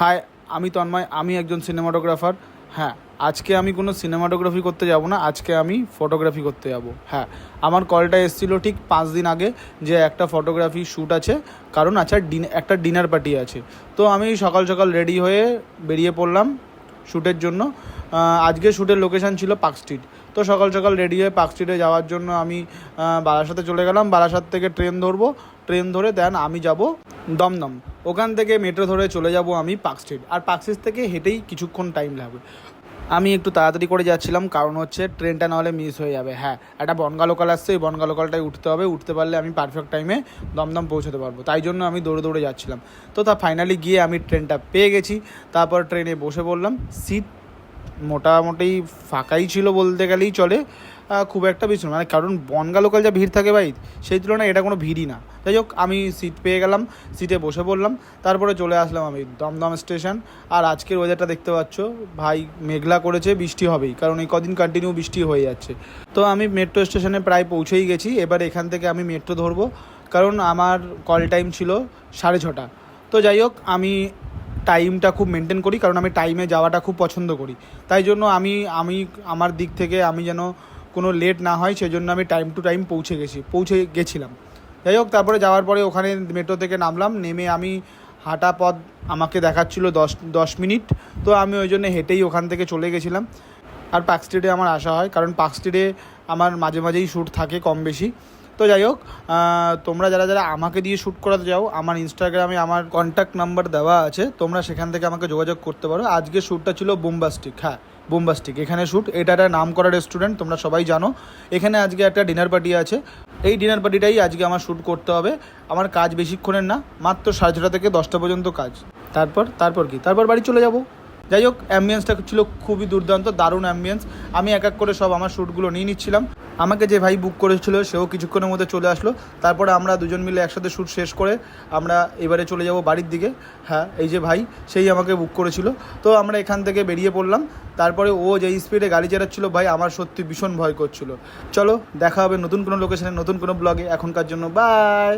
High, আমি তন্ময়, আমি একজন সিনেমাটোগ্রাফার। হ্যাঁ, আজকে আমি কোনো সিনেমাটোগ্রাফি করতে যাব না, আজকে আমি ফটোগ্রাফি করতে যাব। হ্যাঁ, আমার কলটা এসেছিলো ঠিক 5 দিন আগে যে একটা ফটোগ্রাফি শ্যুট আছে, কারণ আছে একটা ডিনার পার্টি আছে। তো আমি সকাল সকাল রেডি হয়ে বেরিয়ে পড়লাম শ্যুটের জন্য। আজকে শ্যুটের লোকেশান ছিল পার্ক স্ট্রিট। তো সকাল সকাল রেডি হয়ে পার্ক স্ট্রিটে যাওয়ার জন্য আমি বারাসাতে চলে গেলাম। বারাসাত থেকে ট্রেন ধরবো, ট্রেন ধরে দেন আমি যাব দমদম। ওখান থেকে মেট্রো ধরে চলে যাব আমি পার্ক স্ট্রিট, আর পার্ক স্ট্রিট থেকে হেঁটেই কিছুক্ষণ টাইম লাগবে। আমি একটু তাড়াতাড়ি করে যাচ্ছিলাম, কারণ হচ্ছে ট্রেনটা নাহলে মিস হয়ে যাবে। হ্যাঁ, একটা বনগা লোকাল আসছে, এই বনগা লোকালটায় উঠতে হবে, উঠতে পারলে আমি পারফেক্ট টাইমে দমদম পৌঁছতে পারবো। তাই জন্য আমি দৌড়ে দৌড়ে যাচ্ছিলাম। তো ফাইনালি গিয়ে আমি ট্রেনটা পেয়ে গেছি। তারপর ট্রেনে বসে পড়লাম। সিট মোটামুটি ফাঁকাই ছিল বলতে গেলেই চলে, খুব একটা বেশি মানে, কারণ বনগা লোকাল যা ভিড় থাকে ভাই, সেই তুলনায় এটা কোনো ভিড়ই না। যাই হোক, আমি সিট পেয়ে গেলাম, সিটে বসে পড়লাম। তারপরে চলে আসলাম আমি দমদম স্টেশন। আর আজকের ওয়েদারটা দেখতে পাচ্ছ ভাই, মেঘলা করেছে, বৃষ্টি হবেই, কারণ এই কদিন কন্টিনিউ বৃষ্টি হয়ে যাচ্ছে। তো আমি মেট্রো স্টেশনে প্রায় পৌঁছেই গেছি। এবার এখান থেকে আমি মেট্রো ধরবো, কারণ আমার কল টাইম ছিল 6:30। তো যাই হোক, আমি টাইমটা খুব মেনটেন করি, কারণ আমি টাইমে যাওয়াটা খুব পছন্দ করি। তাই জন্য আমি আমার দিক থেকে আমি যেন কোনো লেট না হয়, সেজন্য আমি টাইম টু টাইম পৌঁছে গেছিলাম। যাই হোক, তারপরে যাওয়ার পরে ওখানে মেট্রো থেকে নামলাম। নেমে আমি হাঁটা পথ আমাকে দেখাচ্ছিল 10 মিনিট। তো আমি ওই জন্য হেঁটেই ওখান থেকে চলে গেছিলাম। আর পার্ক স্ট্রিটে আমার আসা হয়, কারণ পার্ক স্ট্রিটে আমার মাঝে মাঝেই শ্যুট থাকে কম বেশি। তো যাই হোক, তোমরা যারা যারা আমাকে দিয়ে শ্যুট করাতে যাও, আমার ইনস্টাগ্রামে আমার কন্ট্যাক্ট নাম্বার দেওয়া আছে, তোমরা সেখান থেকে আমাকে যোগাযোগ করতে পারো। আজকে শ্যুটটা ছিল বোম্বাস্টিক। হ্যাঁ, বোম্বাস্টিক এখানে শ্যুট। এটা একটা নাম করা রেস্টুরেন্ট, তোমরা সবাই জানো। এখানে আজকে একটা ডিনার পার্টি আছে, এই ডিনার পার্টিটাই আজকে আমার শ্যুট করতে হবে। আমার কাজ বেশিক্ষণের না, মাত্র 6:30 থেকে 10টা পর্যন্ত কাজ। তারপর কি, তারপর বাড়ি চলে যাব। যাই হোক, অ্যাম্বিয়েন্সটা ছিল খুবই দুর্দান্ত, দারুণ অ্যাম্বিয়েন্স। আমি এক এক করে সব আমার শ্যুটগুলো নিয়ে নিচ্ছিলাম। আমাকে যে ভাই বুক করেছিল সেও কিছুক্ষণের মধ্যে চলে আসলো। তারপরে আমরা দুজন মিলে একসাথে শ্যুট শেষ করে আমরা এবারে চলে যাব বাড়ির দিকে। হ্যাঁ, এই যে ভাই, সেই আমাকে বুক করেছিল। তো আমরা এখান থেকে বেরিয়ে পড়লাম। তারপরে ও যেই স্পিডে গাড়ি চালাচ্ছিল ভাই, আমার সত্যি ভীষণ ভয় করছিল। চলো, দেখা হবে নতুন কোনো লোকেশনে, নতুন কোনো ব্লগে। এখনকার জন্য বাই।